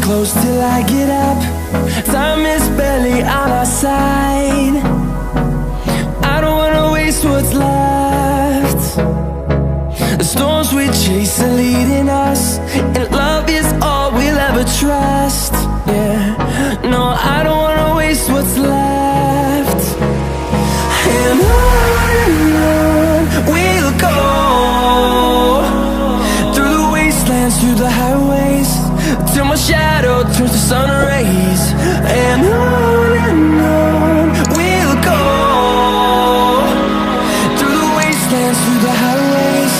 Close till I get up. Time is barely on our side. I don't wanna waste what's left. The storms we chase are leading us, and love is all we'll ever trust. Yeah, no, I don't wanna waste what's left. And on we'll go, through the wastelands, through the highways, till my shadow turns to sun rays. And on we'll go, through the wastelands, through the highways,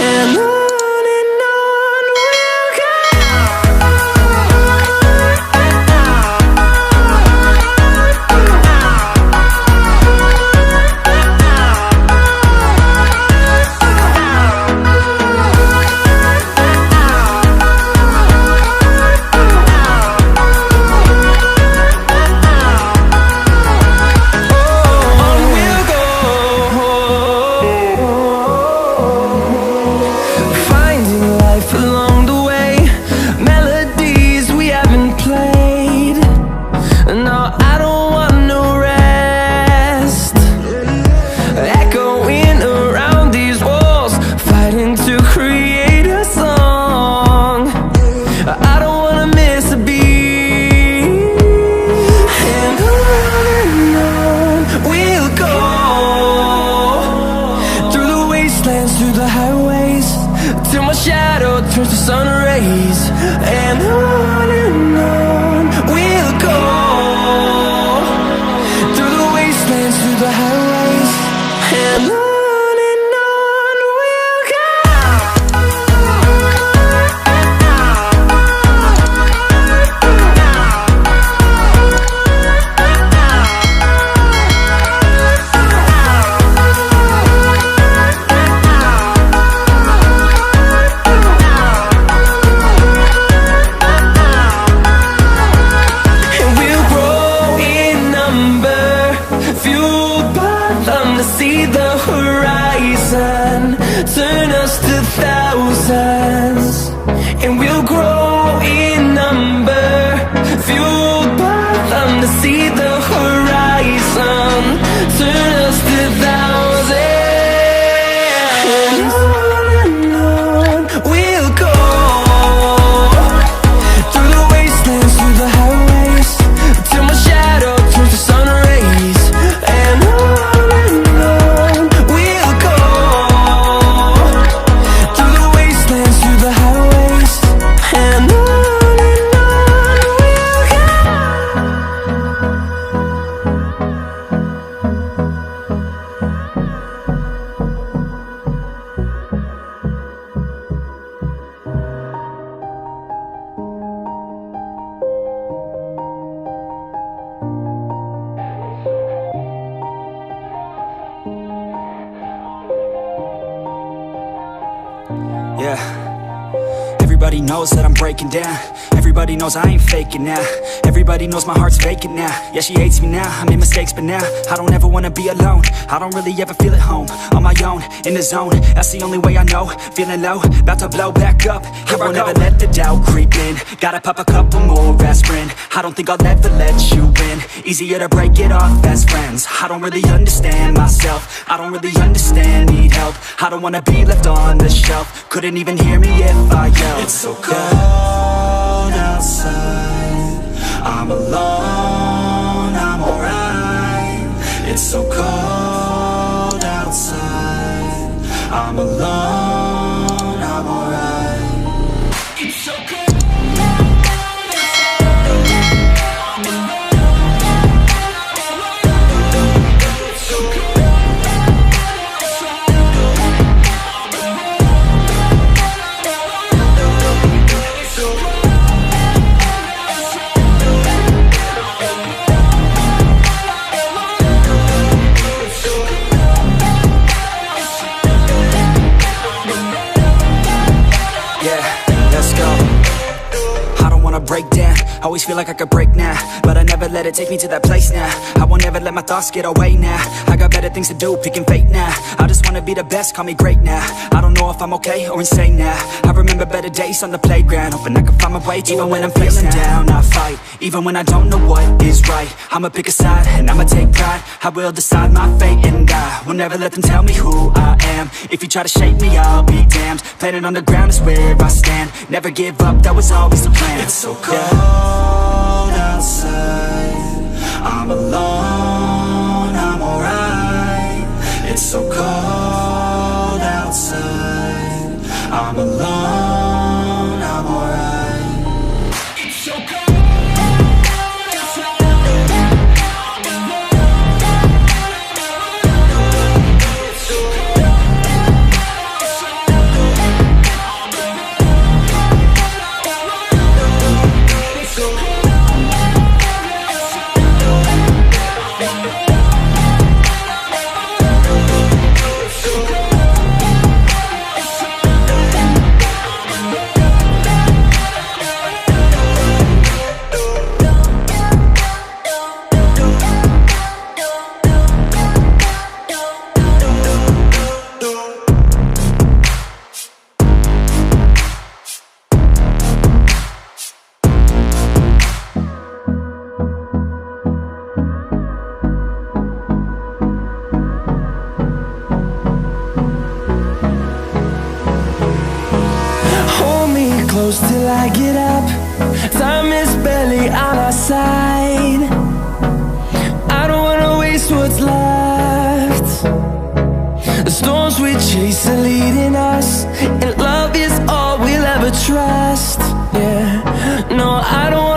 and on we'll go. Through the highways, till my shadow turns to sun rays. And on we'll go, through the wastelands, through the highways, and on we'll go. See the horizon, turn us to thousands, and we'll grow in number, fueled by them. To see the horizon, turn us to thousands, and on we'll go, through the wastelands, through the highways, till my shadow turns to sun rays. And yeah, everybody knows that I'm breaking down. Everybody knows I ain't faking now. Everybody knows my heart's vacant now. Yeah, she hates me now, I made mistakes, but now I don't ever wanna be alone. I don't really ever feel at home, on my own, in the zone. That's the only way I know, feeling low, about to blow back up. Here I won't ever let the doubt creep in. Gotta pop a couple more aspirin. I don't think I'll ever let you in. Easier to break it off best friends. I don't really understand myself, I don't really understand, need help. I don't wanna be left on the shelf. Couldn't even hear me if I yelled. It's so cold outside, I'm alone, I'm alright. It's so cold outside, I'm alone, I'm alright. It's so cold. break down. Always feel like I could break now, but I never let it take me to that place now. I won't ever let my thoughts get away now. I got better things to do, picking fate now. I just wanna be the best, call me great now. I don't know if I'm okay or insane now. I remember better days on the playground, hoping I can find my way even when I'm feeling down. I fight, even when I don't know what is right. I'ma pick a side, and I'ma take pride. I will decide my fate, and I will never let them tell me who I am. If you try to shake me, I'll be damned. Planet on the ground is where I stand. Never give up, that was always the plan. It's so cold outside, I'm alone, I'm alright. It's so cold outside, I'm alone, I'm alright. It's so cold. Close till I get up. Time is barely on our side. I don't wanna waste what's left. The storms we chase are leading us, and love is all we'll ever trust. Yeah, no, I don't